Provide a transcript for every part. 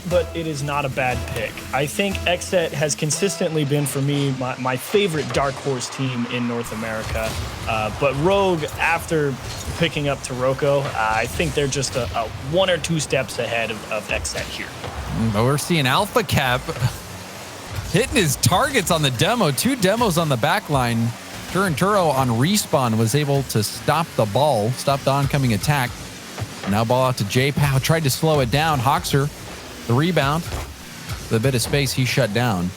but it is not a bad pick. I think Xset has consistently been, for me, my favorite dark horse team in North America. But Rogue, after picking up Taroko, I think they're just a 1 or 2 steps ahead of Xset here. But we're seeing Alpha Cap hitting his targets on the demo. 2 demos on the back line. Turinturo on respawn was able to stop the ball, stop the oncoming attack. Now ball out to J-Pow, tried to slow it down. Hoxer, the rebound. With a bit of space, he shut down.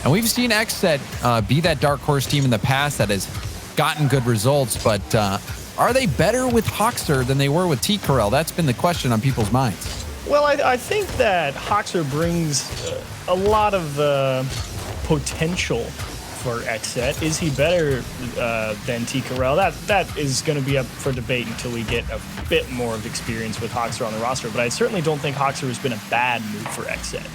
And we've seen Xset be that dark horse team in the past that has gotten good results, but are they better with Hoxer than they were with T-Corel? That's been the question on people's minds. Well, I think that Hoxer brings a lot of potential for Xset. Is he better than T-Corel? That is going to be up for debate until we get a bit more of experience with Hoxer on the roster, but I certainly don't think Hoxer has been a bad move for Xset.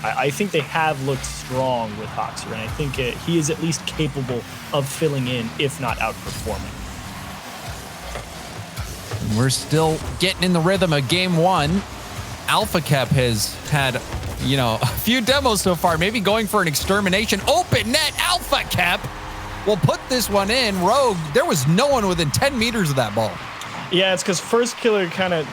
I think they have looked strong with Hoxer, and I think he is at least capable of filling in, if not outperforming. We're still getting in the rhythm of game 1. Alpha Cap has had, a few demos so far, maybe going for an extermination. Open net, Alpha Cap will put this one in. Rogue, there was no one within 10 meters of that ball. Yeah, it's because Firstkiller kind of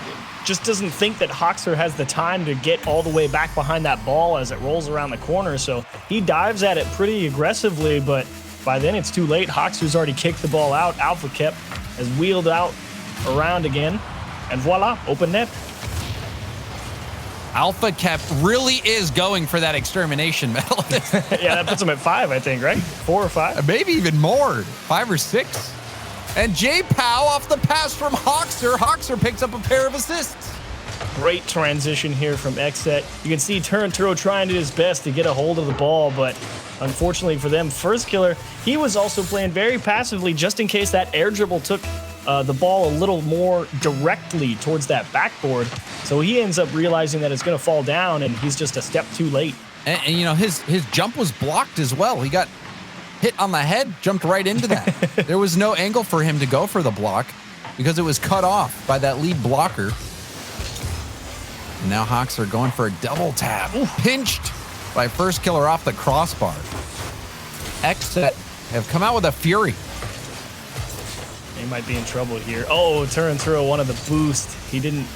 just doesn't think that Hoxer has the time to get all the way back behind that ball as it rolls around the corner, so he dives at it pretty aggressively, but by then it's too late. Hoxer's already kicked the ball out. Alpha Cap has wheeled out around again, and voila, open net. Alpha Cap really is going for that extermination medal. Yeah, that puts him at 5, I think, right? 4 or 5? Maybe even more. 5 or 6. And J-Pow off the pass from Hoxer. Hoxer picks up a pair of assists. Great transition here from Xset. You can see Turinturo trying his best to get a hold of the ball, but unfortunately for them, Firstkiller, he was also playing very passively just in case that air dribble took the ball a little more directly towards that backboard. So he ends up realizing that it's going to fall down, and he's just a step too late. And his jump was blocked as well. He got hit on the head, jumped right into that. There was no angle for him to go for the block because it was cut off by that lead blocker. And now Hawks are going for a double tap. Ooh. Pinched by Firstkiller off the crossbar. Xset have come out with a fury. He might be in trouble here. Oh, Turinturo wanted the boost. He didn't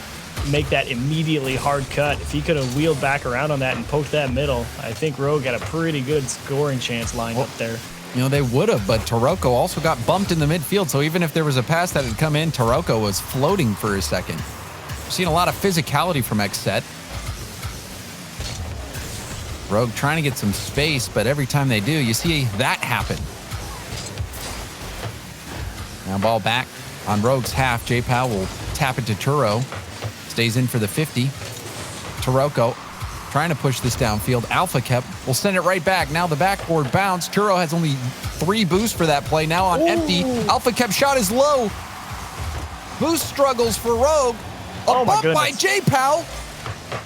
make that immediately hard cut. If he could have wheeled back around on that and poked that middle, I think Rogue had a pretty good scoring chance lined up there. They would have, but Taroko also got bumped in the midfield, so even if there was a pass that had come in, Taroko was floating for a second. We've seen a lot of physicality from Xset. Rogue trying to get some space, but every time they do, you see that happen. Now ball back on Rogue's half. J-Pow will tap it to Turo. Stays in for the 50. Taroko trying to push this downfield. Alpha Cap will send it right back. Now the backboard bounce. Turo has only 3 boosts for that play. Now on empty. Alpha Cap shot is low. Boost struggles for Rogue. A bump by J-Pow.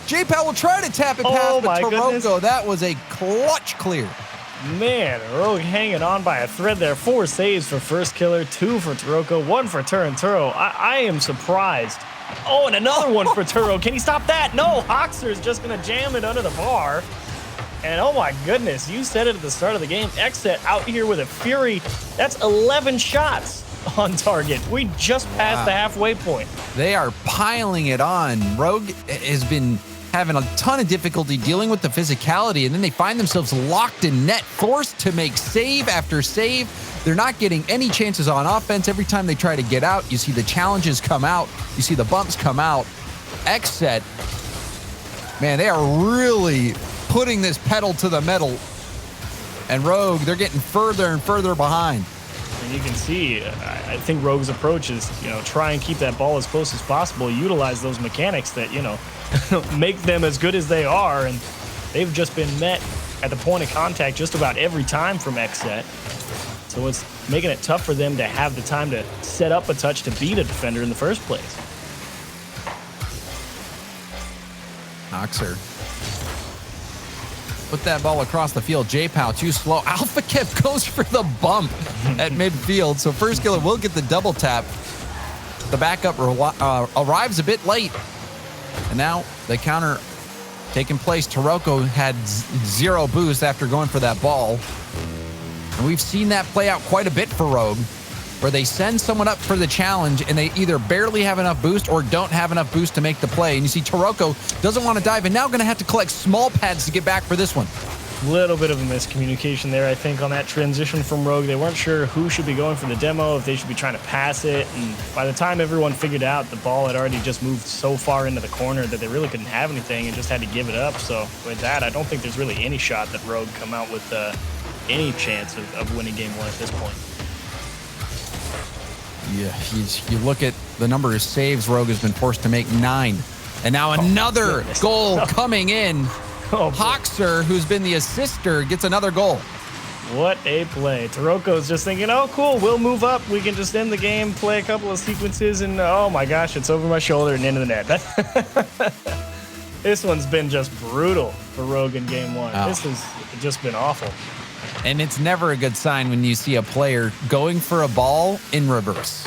J-Pow will try to tap it past, but Taroko, that was a clutch clear. Man, Rogue hanging on by a thread there. 4 saves for Firstkiller, 2 for Taroko, 1 for Turinturo. I am surprised. Oh, and another one for Turo. Can he stop that? No, Hoxer is just going to jam it under the bar. And oh my goodness, you said it at the start of the game. Xset out here with a fury. That's 11 shots on target. We just passed the halfway point. They are piling it on. Rogue has been having a ton of difficulty dealing with the physicality, and then they find themselves locked in net, forced to make save after save. They're not getting any chances on offense. Every time they try to get out, you see the challenges come out. You see the bumps come out. Xset, man, they are really putting this pedal to the metal. And Rogue, they're getting further and further behind. And you can see, I think Rogue's approach is, try and keep that ball as close as possible, utilize those mechanics that, make them as good as they are. And they've just been met at the point of contact just about every time from Xset. So it's making it tough for them to have the time to set up a touch to beat a defender in the first place. Hoxer put that ball across the field. J-Pow too slow. Alpha Cap goes for the bump at midfield. So Firstkiller will get the double tap. The backup arrives a bit late. And now the counter taking place. Taroko had zero boost after going for that ball. And we've seen that play out quite a bit for Rogue, where they send someone up for the challenge and they either barely have enough boost or don't have enough boost to make the play. And you see Taroko doesn't want to dive and now going to have to collect small pads to get back for this one. Little bit of a miscommunication there, I think, on that transition from Rogue. They weren't sure who should be going for the demo, if they should be trying to pass it. And by the time everyone figured out, the ball had already just moved so far into the corner that they really couldn't have anything and just had to give it up. So with that, I don't think there's really any shot that Rogue come out with any chance of winning game one at this point. Yeah, you look at the number of saves Rogue has been forced to make, 9. And now another goal coming in. Hoxer, who's been the assister, gets another goal. What a play. Taroko's just thinking, oh, cool, we'll move up. We can just end the game, play a couple of sequences, and oh my gosh, it's over my shoulder and into the net. This one's been just brutal for Rogue in game one. This has just been awful. And it's never a good sign when you see a player going for a ball in reverse.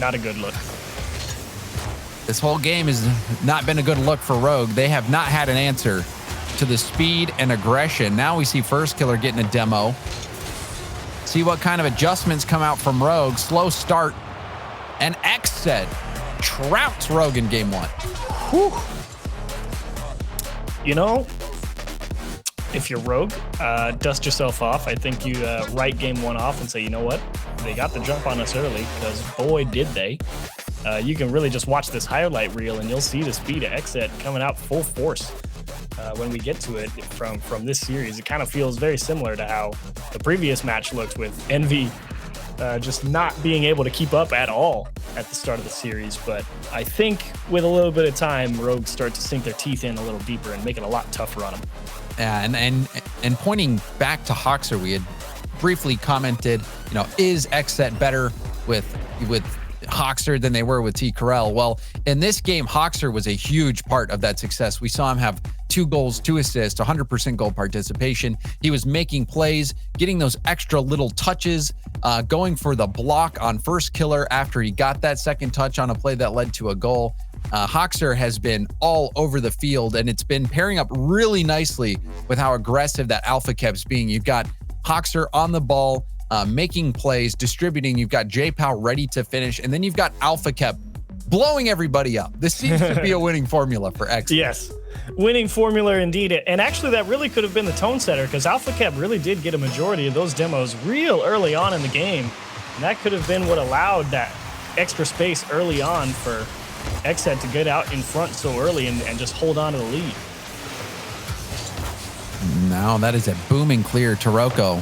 Not a good look. This whole game has not been a good look for Rogue. They have not had an answer to the speed and aggression. Now we see Firstkiller getting a demo. See what kind of adjustments come out from Rogue. Slow start. And Xset trouts Rogue in game one. Whew. You know, if you're Rogue, dust yourself off. I think you write game one off and say, you know what? They got the jump on us early, because boy, did they. You can really just watch this highlight reel and you'll see the speed of Xset coming out full force when we get to it from this series. It kind of feels very similar to how the previous match looked, with Envy just not being able to keep up at all at the start of the series. But I think with a little bit of time, Rogues start to sink their teeth in a little deeper and make it a lot tougher on them. And pointing back to Hoxer, we had briefly commented, you know, is Xset better with Hoxer than they were with T. Corral? Well, in this game, Hoxer was a huge part of that success. We saw him have 2 goals, 2 assists, 100% goal participation. He was making plays, getting those extra little touches, going for the block on Firstkiller after he got that second touch on a play that led to a goal. Hoxer has been all over the field, and it's been pairing up really nicely with how aggressive that Alpha Kev's being. You've got Hoxer on the ball, making plays, distributing. You've got J-Pow ready to finish, and then you've got Alpha Kev blowing everybody up. This seems to be a winning formula for X. Yes, winning formula indeed. And actually, that really could have been the tone setter, because Alpha Kev really did get a majority of those demos real early on in the game, and that could have been what allowed that extra space early on for Xset to get out in front so early and just hold on to the lead. Now that is a booming clear. Taroko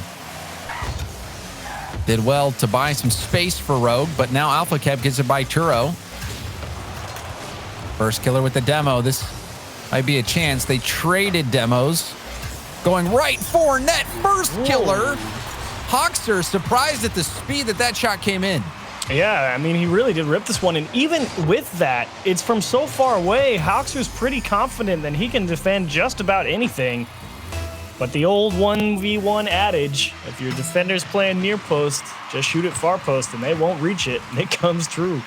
did well to buy some space for Rogue, but now Alpha Kev gets it by Turo. Firstkiller with the demo. This might be a chance. They traded demos. Going right for net. Firstkiller. Hoxer surprised at the speed that shot came in. Yeah, I mean, he really did rip this one. And even with that, it's from so far away, Hoxer's pretty confident that he can defend just about anything. But the old 1v1 adage, if your defender's playing near post, just shoot at far post and they won't reach it, and it comes true.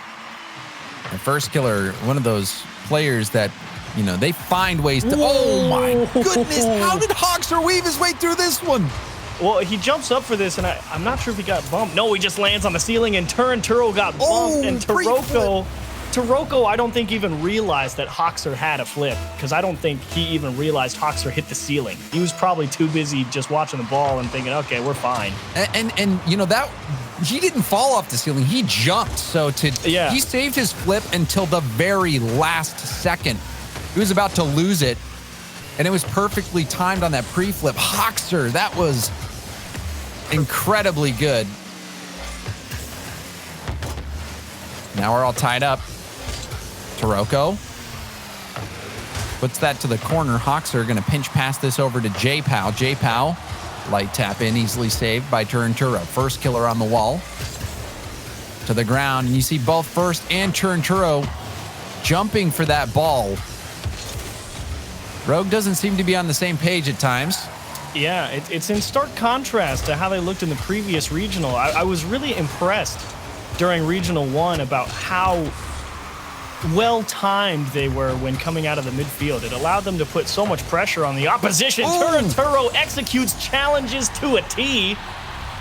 And Firstkiller, one of those players that, you know, they find ways to... Oh my goodness, how did Hoxer weave his way through this one? Well, he jumps up for this, and I'm not sure if he got bumped. No, he just lands on the ceiling, and Turo got bumped, and Taroko, I don't think even realized that Hoxer had a flip, because I don't think he even realized Hoxer hit the ceiling. He was probably too busy just watching the ball and thinking, okay, we're fine. And you know, that he didn't fall off the ceiling. He jumped. So he saved his flip until the very last second. He was about to lose it, and it was perfectly timed on that pre-flip. Hoxer, that was incredibly good. Now we're all tied up. Taroko puts that to the corner. Hoxer going to pinch pass this over to J-Pow. J-Pow, light tap in, easily saved by Turo. Firstkiller on the wall. To the ground, and you see both First and Turo jumping for that ball. Rogue doesn't seem to be on the same page at times. Yeah, it's in stark contrast to how they looked in the previous regional. I was really impressed during Regional 1 about how well-timed they were when coming out of the midfield. It allowed them to put so much pressure on the opposition. Turo executes challenges to a T.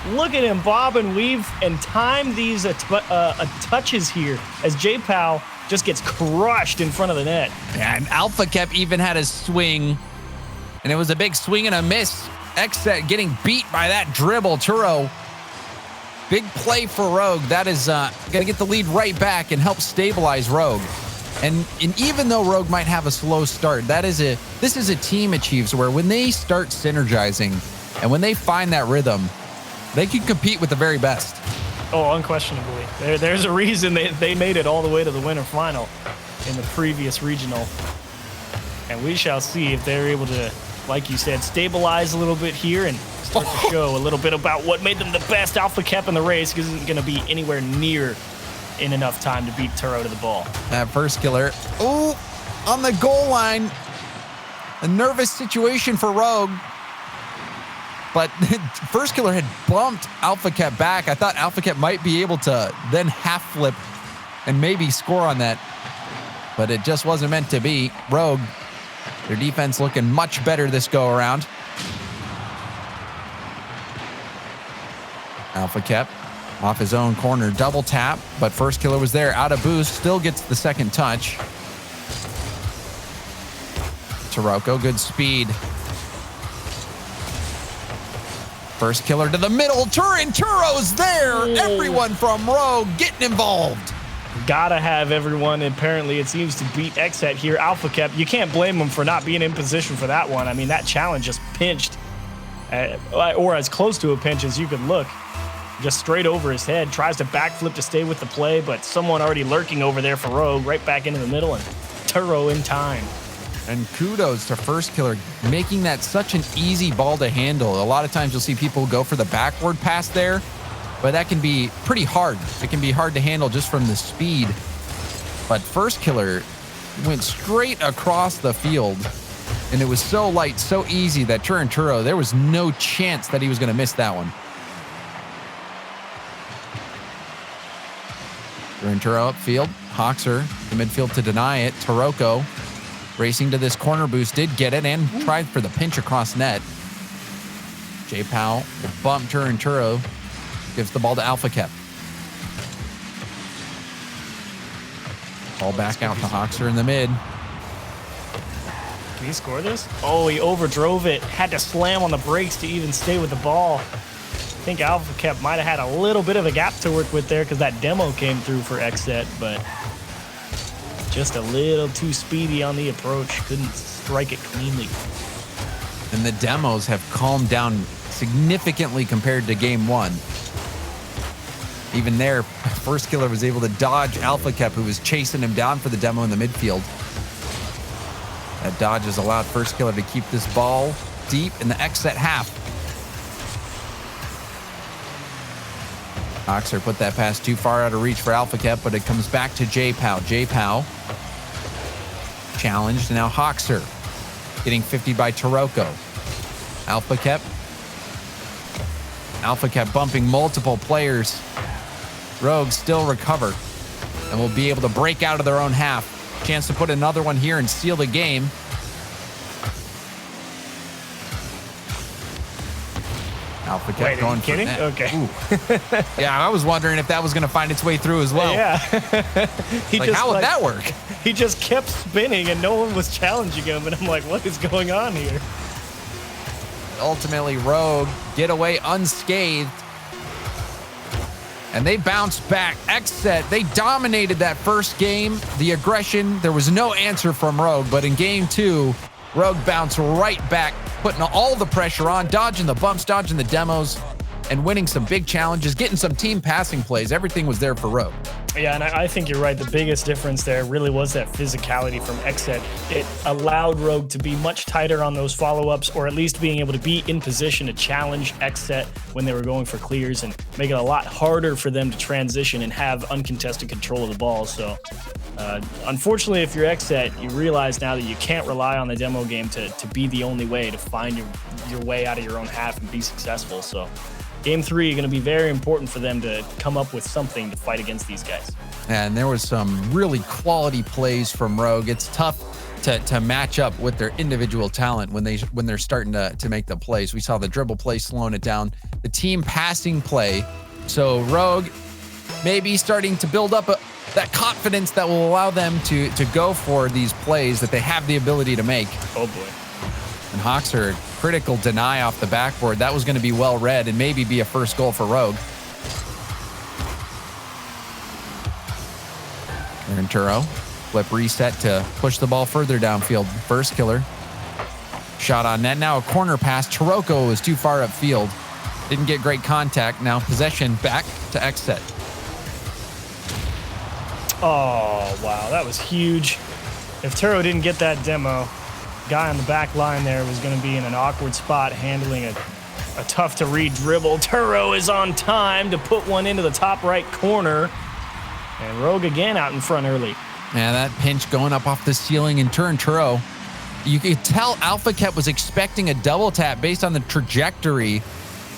Look at him bob and weave and time these touches here as J-Pow just gets crushed in front of the net. And Alpha Cap even had a swing, and it was a big swing and a miss. Xset getting beat by that dribble. Turo, big play for Rogue. That is going to get the lead right back and help stabilize Rogue. And even though Rogue might have a slow start, this is a team achieves where when they start synergizing and when they find that rhythm, they can compete with the very best. Oh, unquestionably. There's a reason they made it all the way to the winter final in the previous regional. And we shall see if they're able to, like you said, stabilize a little bit here and start to show a little bit about what made them the best. Alpha Cap in the race isn't going to be anywhere near in enough time to beat Turo to the ball. That Firstkiller, on the goal line. A nervous situation for Rogue. But Firstkiller had bumped Alpha Cap back. I thought Alpha Cap might be able to then half flip and maybe score on that. But it just wasn't meant to be. Rogue, their defense looking much better this go around. Alpha Cap off his own corner, double tap, but Firstkiller was there, out of boost, still gets the second touch. Taroko, good speed. Firstkiller to the middle, Turo's there. Everyone from Rogue getting involved. Gotta have everyone. Apparently, it seems to beat Xset here. Alpha Cap, you can't blame him for not being in position for that one. I mean, that challenge just pinched, or as close to a pinch as you could look. Just straight over his head. Tries to backflip to stay with the play, but someone already lurking over there for Rogue, right back into the middle, and Turo in time. And kudos to Firstkiller, making that such an easy ball to handle. A lot of times you'll see people go for the backward pass there, but that can be pretty hard. It can be hard to handle just from the speed. But Firstkiller went straight across the field, and it was so light, so easy that Turo, there was no chance that he was going to miss that one. Turo upfield, Hoxer, the midfield to deny it. Taroko racing to this corner boost, did get it and tried for the pinch across net. J-Pow will bump Turo, gives the ball to Alpha Cap. Ball back out to Hoxer in the mid. Can he score this? Oh, he overdrove it. Had to slam on the brakes to even stay with the ball. I think Alpha Cap might have had a little bit of a gap to work with there because that demo came through for Xset, but just a little too speedy on the approach. Couldn't strike it cleanly. And the demos have calmed down significantly compared to game one. Even there, Firstkiller was able to dodge Alpha Cap, who was chasing him down for the demo in the midfield. That dodge has allowed Firstkiller to keep this ball deep in the Xset half. Hoxer put that pass too far out of reach for Alpha Cap, but it comes back to J-Pow. J-Pow challenged, and now Hoxer getting 50 by Taroko. Alpha Cap bumping multiple players. Rogue still recover and will be able to break out of their own half. Chance to put another one here and seal the game. Alpha Cap Wait, going are you kidding? for that. Okay. Yeah, I was wondering if that was going to find its way through as well. Yeah. How would that work? He just kept spinning and no one was challenging him. And I'm like, what is going on here? Ultimately, Rogue get away unscathed. And they bounced back. Xset, they dominated that first game. The aggression, there was no answer from Rogue. But in game two, Rogue bounced right back, putting all the pressure on, dodging the bumps, dodging the demos, and winning some big challenges, getting some team passing plays. Everything was there for Rogue. Yeah, and I think you're right. The biggest difference there really was that physicality from Xset. It allowed Rogue to be much tighter on those follow-ups, or at least being able to be in position to challenge Xset when they were going for clears and make it a lot harder for them to transition and have uncontested control of the ball. So unfortunately, if you're Xset, you realize now that you can't rely on the demo game to be the only way to find your way out of your own half and be successful. So Game 3 is going to be very important for them to come up with something to fight against these guys. And there was some really quality plays from Rogue. It's tough to match up with their individual talent when they're starting to make the plays. We saw the dribble play slowing it down, the team passing play. So Rogue maybe starting to build up that confidence that will allow them to go for these plays that they have the ability to make. Oh boy. And Hoxer, critical deny off the backboard. That was going to be well read and maybe be a first goal for Rogue. Aaron Turo, flip reset to push the ball further downfield. Firstkiller, shot on net. Now a corner pass. Taroko was too far upfield. Didn't get great contact. Now possession back to Xset. Oh, wow. That was huge. If Turo didn't get that demo, guy on the back line there was going to be in an awkward spot handling a tough-to-read dribble. Turo is on time to put one into the top right corner. And Rogue again out in front early. Yeah, that pinch going up off the ceiling and Turo. You could tell Alpha Cat was expecting a double tap based on the trajectory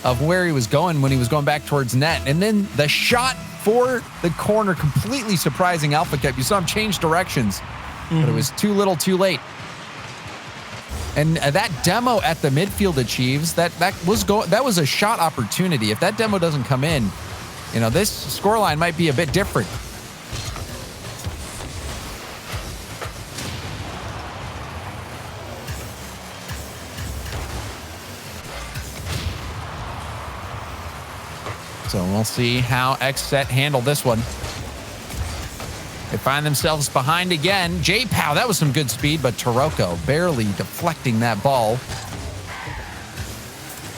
of where he was going when he was going back towards net. And then the shot for the corner, completely surprising Alpha Cat. You saw him change directions, but it was too little too late. And that demo at the midfield achieves, that was a shot opportunity. If that demo doesn't come in, you know, this scoreline might be a bit different. So we'll see how Xset handle this one. They find themselves behind again. J-Pow, that was some good speed, but Taroko barely deflecting that ball.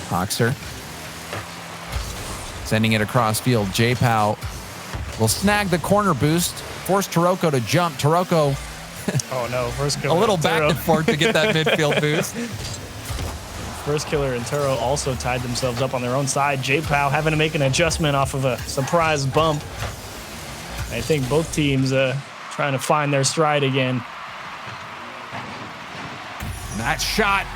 Hoxer sending it across field. J-Pow will snag the corner boost, force Taroko to jump. Taroko oh no, Firstkiller. A little back and forth to get that midfield boost. Firstkiller and Turo also tied themselves up on their own side. J-Pow having to make an adjustment off of a surprise bump. I think both teams trying to find their stride again. And that shot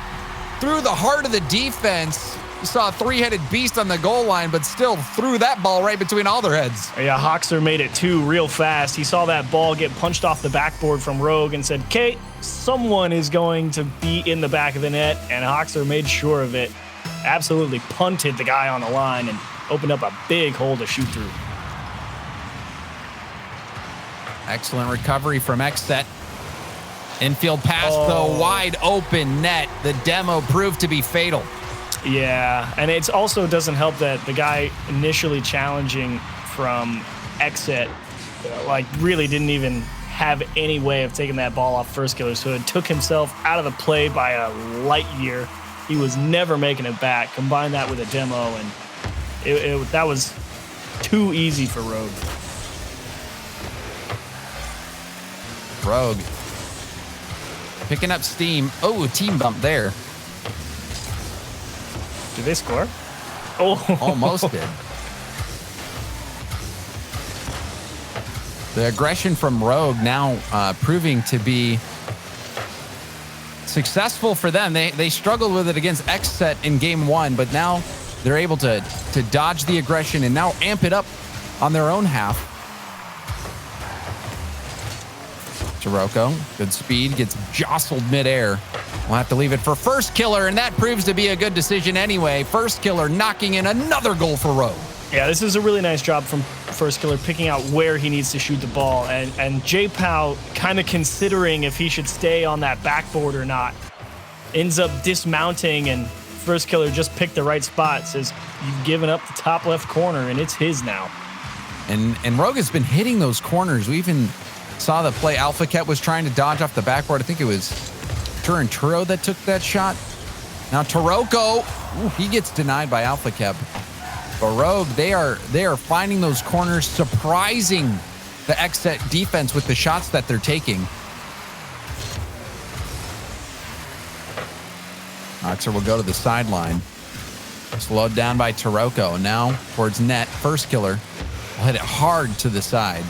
through the heart of the defense. You saw a three-headed beast on the goal line, but still threw that ball right between all their heads. Yeah, Hoxer made it too real fast. He saw that ball get punched off the backboard from Rogue and said, Kate, someone is going to be in the back of the net, and Hoxer made sure of it. Absolutely punted the guy on the line and opened up a big hole to shoot through. Excellent recovery from Xset. Infield pass, though, wide open net. The demo proved to be fatal. Yeah, and it also doesn't help that the guy initially challenging from Xset, like, really didn't even have any way of taking that ball off Firstkiller, so it took himself out of the play by a light year. He was never making it back. Combine that with a demo, and that was too easy for Rogue. Rogue picking up steam. Oh, team bump there. Did they score? Oh, almost did. The aggression from Rogue now proving to be successful for them. They struggled with it against Xset in game one, but now they're able to dodge the aggression and now amp it up on their own half. Taroko, good speed, gets jostled midair. We'll have to leave it for Firstkiller, and that proves to be a good decision anyway. Firstkiller knocking in another goal for Rogue. Yeah, this is a really nice job from Firstkiller, picking out where he needs to shoot the ball, and J-Pow kind of considering if he should stay on that backboard or not. Ends up dismounting, and Firstkiller just picked the right spot. Says, you've given up the top left corner, and it's his now. And Rogue has been hitting those corners. We even saw the play. Alpha Cat was trying to dodge off the backboard. I think it was Turo that took that shot. Now Taroko, he gets denied by Alpha Cat. But Rogue, they are finding those corners, surprising the Xset defense with the shots that they're taking. Hoxer will go to the sideline. Slowed down by Taroko. Now towards net. Firstkiller will hit it hard to the side.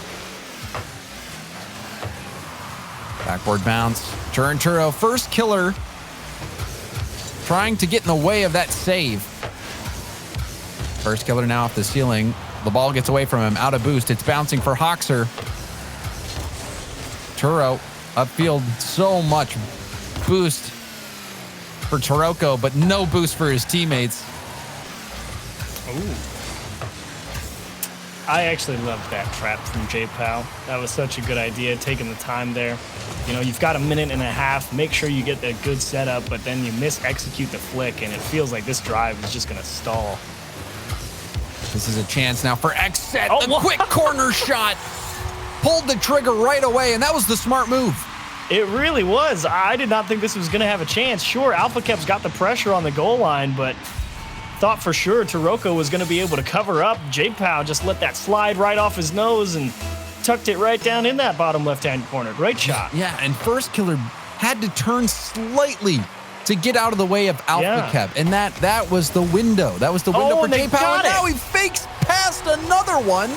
Backboard bounce. Turo. Firstkiller trying to get in the way of that save. Firstkiller now off the ceiling. The ball gets away from him. Out of boost. It's bouncing for Hoxer. Turo upfield, so much boost for Taroko, but no boost for his teammates. Ooh. I actually loved that trap from J-Pow. That was such a good idea, taking the time there. You know, you've got a minute and a half. Make sure you get a good setup, but then you execute the flick, and it feels like this drive is just going to stall. This is a chance now for Xset. The quick corner shot. Pulled the trigger right away, and that was the smart move. It really was. I did not think this was going to have a chance. Sure, Alpha Kep's got the pressure on the goal line, but thought for sure Taroko was going to be able to cover up. J-Pow just let that slide right off his nose and tucked it right down in that bottom left-hand corner. Great shot. Yeah, and Firstkiller had to turn slightly to get out of the way of Alpha Kep, and that was the window. That was the window for J-Pow, and now he fakes past another one,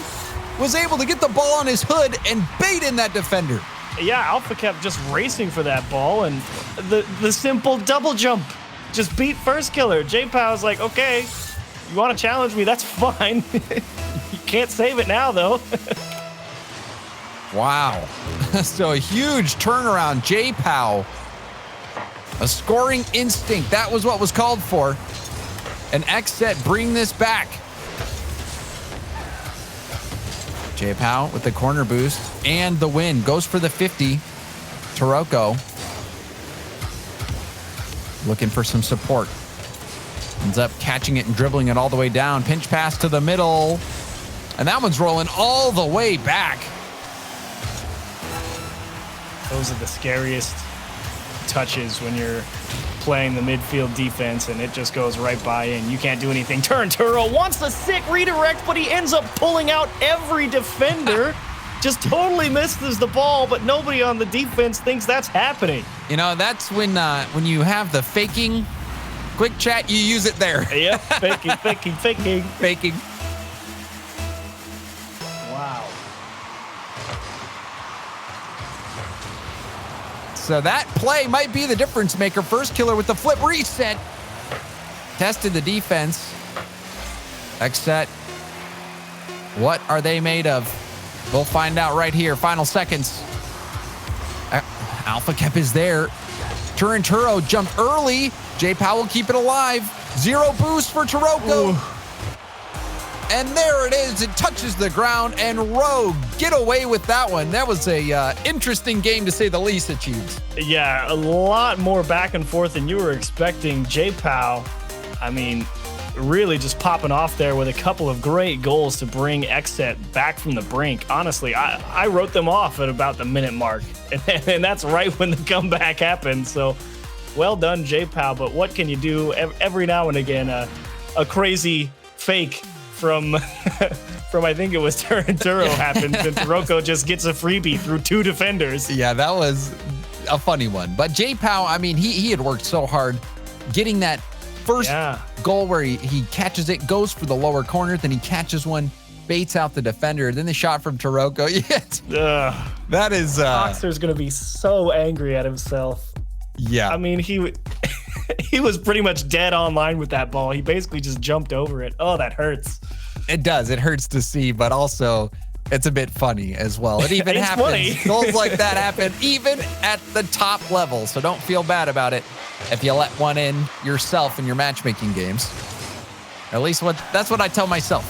was able to get the ball on his hood and bait in that defender. Yeah, Alpha Kep just racing for that ball, and the simple double jump just beat Firstkiller. J-Pow's like, okay, you want to challenge me? That's fine. You can't save it now, though. Wow. So a huge turnaround. J-Pow, a scoring instinct. That was what was called for. And Xset bring this back. J-Pow with the corner boost and the win. Goes for the 50. Taroko looking for some support. Ends up catching it and dribbling it all the way down. Pinch pass to the middle. And that one's rolling all the way back. Those are the scariest touches when you're playing the midfield defense and it just goes right by and you can't do anything. Turo wants a sick redirect, but he ends up pulling out every defender. Just totally misses the ball, but nobody on the defense thinks that's happening. You know, that's when you have the faking quick chat, you use it there. Yep, faking. Wow. So that play might be the difference maker. Firstkiller with the flip reset. Tested the defense. Xset. What are they made of? We'll find out right here. Final seconds. Alpha Kep is there. Turo jumped early. J-Pow will keep it alive. 0 boost for Taroko. Ooh. And there it is. It touches the ground, and Rogue get away with that one. That was a interesting game, to say the least, Achieves. Yeah, a lot more back and forth than you were expecting. J-Pow, I mean, really just popping off there with a couple of great goals to bring Xset back from the brink. Honestly, I wrote them off at about the minute mark, and that's right when the comeback happened. So well done, J-Pow, but what can you do? Every now and again, a crazy fake from I think it was Turo happens, and Taroko just gets a freebie through 2 defenders. Yeah, that was a funny one. But J-Pow, I mean, he had worked so hard getting that first goal where he catches it, goes for the lower corner, then he catches one, baits out the defender, then the shot from Taroko. That is... Boxer's going to be so angry at himself. Yeah. I mean, he was pretty much dead on line with that ball. He basically just jumped over it. Oh, that hurts. It does. It hurts to see, but also it's a bit funny as well. It even happens. Funny. Goals like that happen even at the top level, so don't feel bad about it if you let one in yourself in your matchmaking games. At least that's what I tell myself.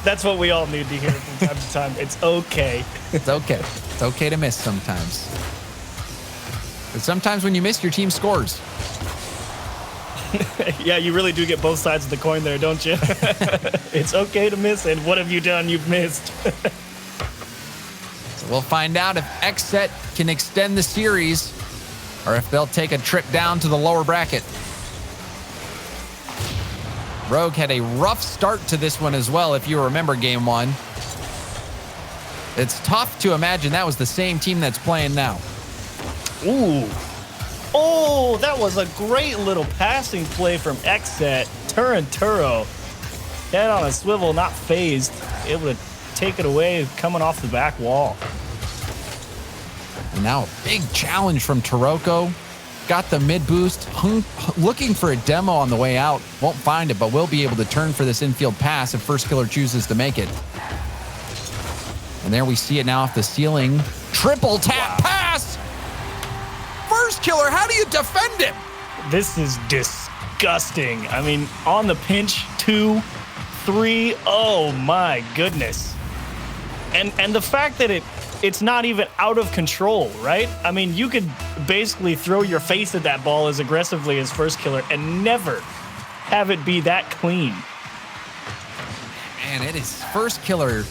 That's what we all need to hear from time to time. It's okay. It's okay. It's okay to miss sometimes. But sometimes when you miss, your team scores. Yeah, you really do get both sides of the coin there, don't you? It's okay to miss, and what have you done? You've missed. So we'll find out if Xset can extend the series or if they'll take a trip down to the lower bracket. Rogue had a rough start to this one as well, if you remember game 1. It's tough to imagine that was the same team that's playing now. Ooh. Oh, that was a great little passing play from Xset. Turo, head on a swivel, not phased, able to take it away coming off the back wall. And now a big challenge from Taroko. Got the mid boost, looking for a demo on the way out. Won't find it, but will be able to turn for this infield pass if Firstkiller chooses to make it. And there we see it now off the ceiling. triple tap pass. Firstkiller, how do you defend him? This is disgusting. I mean, on the pinch, 2, 3. Oh my goodness. And the fact that it's not even out of control, right? I mean, you could basically throw your face at that ball as aggressively as Firstkiller and never have it be that clean. Man, it is Firstkiller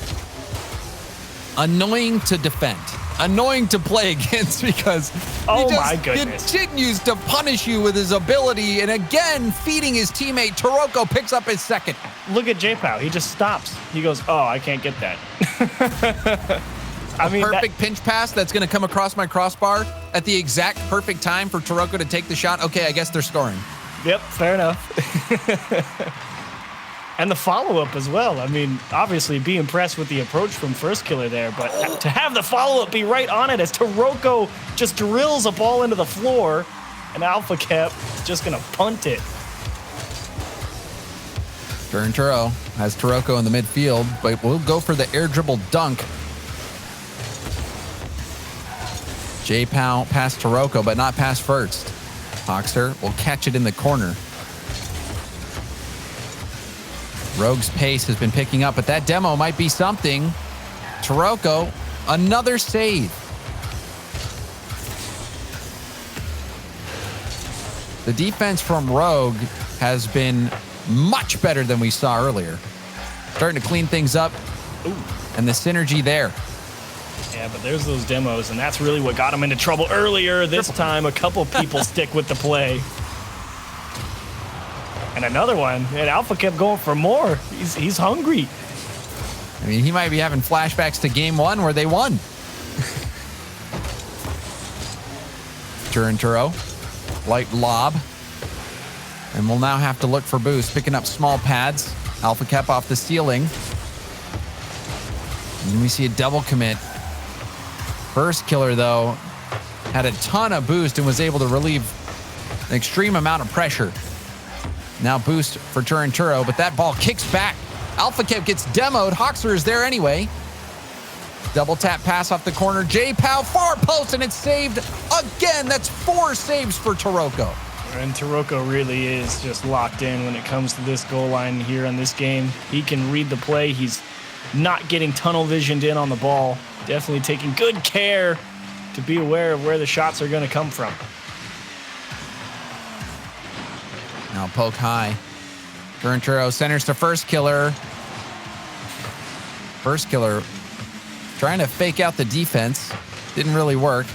annoying to defend, annoying to play against because oh he my just goodness. continues to punish you with his ability and again feeding his teammate. Taroko picks up his second. Look at J-Pow. He just stops. He goes, oh, I can't get that. I mean, perfect pinch pass that's going to come across my crossbar at the exact perfect time for Taroko to take the shot. Okay, I guess they're scoring. Yep, fair enough. And the follow-up as well. I mean, obviously be impressed with the approach from Firstkiller there, but to have the follow-up be right on it as Taroko just drills a ball into the floor, and Alpha Cap is just going to punt it. Turo has Taroko in the midfield, but we'll go for the air dribble dunk. J-Pow past Taroko, but not past First. Hoxer will catch it in the corner. Rogue's pace has been picking up, but that demo might be something. Taroko, another save. The defense from Rogue has been much better than we saw earlier. Starting to clean things up. Ooh. And the synergy there. Yeah, but there's those demos, and that's really what got him into trouble earlier. This time, a couple people stick with the play. And another one, and Alpha kept going for more. He's hungry. I mean, he might be having flashbacks to game 1 where they won. Turo, light lob. And we'll now have to look for boost, picking up small pads. Alpha Cap off the ceiling. And then we see a double commit. Firstkiller, though, had a ton of boost and was able to relieve an extreme amount of pressure. Now boost for Turo, but that ball kicks back. Alpha Cap gets demoed. Hoxer is there anyway. Double tap pass off the corner. J-Pow far post, and it's saved again. That's 4 saves for Taroko. And Taroko really is just locked in when it comes to this goal line here on this game. He can read the play. He's not getting tunnel visioned in on the ball. Definitely taking good care to be aware of where the shots are going to come from. Now poke high. Turo centers to Firstkiller. Firstkiller trying to fake out the defense. Didn't really work.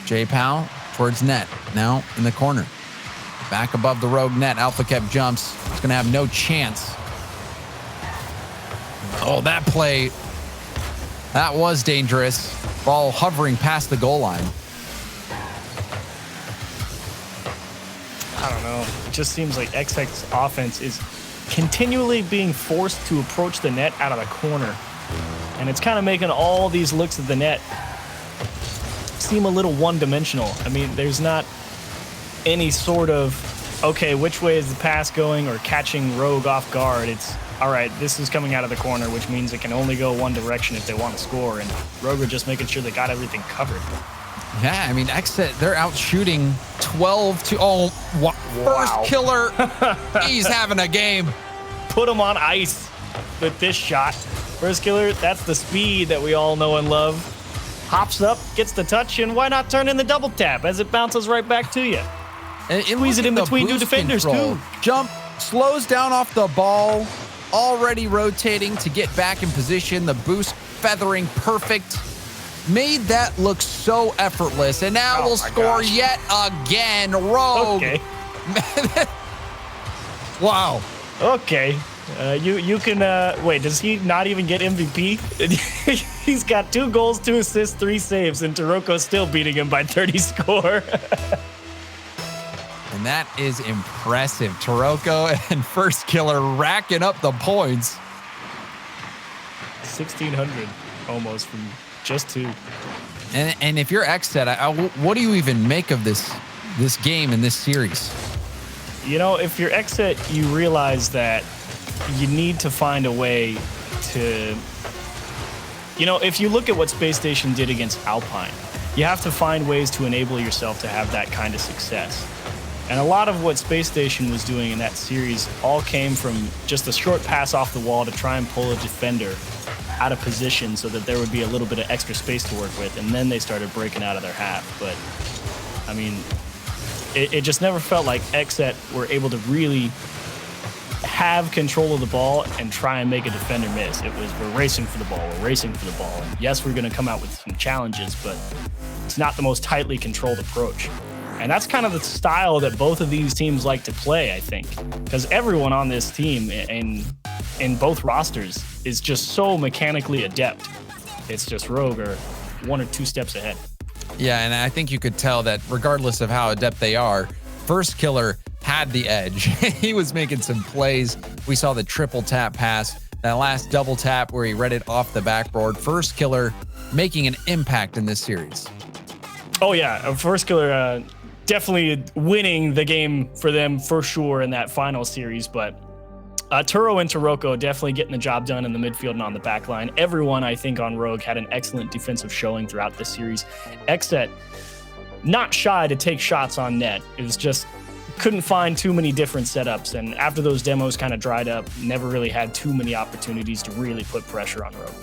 J-Pow towards net. Now in the corner. Back above the Rogue net. Alpha Cap jumps. He's going to have no chance. Oh, that play. That was dangerous. Ball hovering past the goal line. I don't know. It just seems like Xset's offense is continually being forced to approach the net out of the corner. And it's kind of making all these looks at the net seem a little one-dimensional. I mean, there's not any sort of, okay, which way is the pass going or catching Rogue off guard. It's, all right, this is coming out of the corner, which means it can only go one direction if they want to score. And Rogue are just making sure they got everything covered. Yeah, I mean, Xset, they're out shooting 12 to, oh, wow. Firstkiller, he's having a game. Put him on ice with this shot. Firstkiller, that's the speed that we all know and love. Hops up, gets the touch, and why not turn in the double tap as it bounces right back to you? And squeeze it in between 2 defenders, too. Jump, slows down off the ball, already rotating to get back in position. The boost feathering perfect. Made that look so effortless. And now we'll score yet again. Rogue. Okay. Wow. Okay. You can, wait, does he not even get MVP? He's got 2 goals, 2 assists, 3 saves, and Taroko's still beating him by 30 score. And that is impressive. Taroko and Firstkiller racking up the points. 1,600 almost from just 2. And if you're Xset, what do you even make of this game in this series? You know, if you're Xset, you realize that you need to find a way to You know, if you look at what Space Station did against Alpine, you have to find ways to enable yourself to have that kind of success. And a lot of what Space Station was doing in that series all came from just a short pass off the wall to try and pull a defender out of position so that there would be a little bit of extra space to work with, and then they started breaking out of their half. But, I mean, it just never felt like Xset were able to really have control of the ball and try and make a defender miss. It was, we're racing for the ball, we're racing for the ball. And yes, we're going to come out with some challenges, but it's not the most tightly controlled approach. And that's kind of the style that both of these teams like to play, I think, because everyone on this team in both rosters is just so mechanically adept. It's just Rogue are 1 or 2 steps ahead. Yeah, and I think you could tell that regardless of how adept they are, Firstkiller had the edge. He was making some plays. We saw the triple tap pass, that last double tap where he read it off the backboard. Firstkiller making an impact in this series. Oh yeah, Firstkiller definitely winning the game for them for sure in that final series, but Turo and Taroko definitely getting the job done in the midfield and on the back line. Everyone, I think, on Rogue had an excellent defensive showing throughout this series. Xset, not shy to take shots on net. It was just couldn't find too many different setups, and after those demos kind of dried up, never really had too many opportunities to really put pressure on Rogue.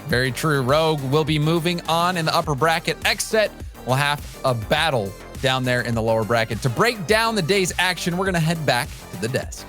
Very true. Rogue will be moving on in the upper bracket. Xset will have a battle down there in the lower bracket. To break down the day's action, we're going to head back to the desk.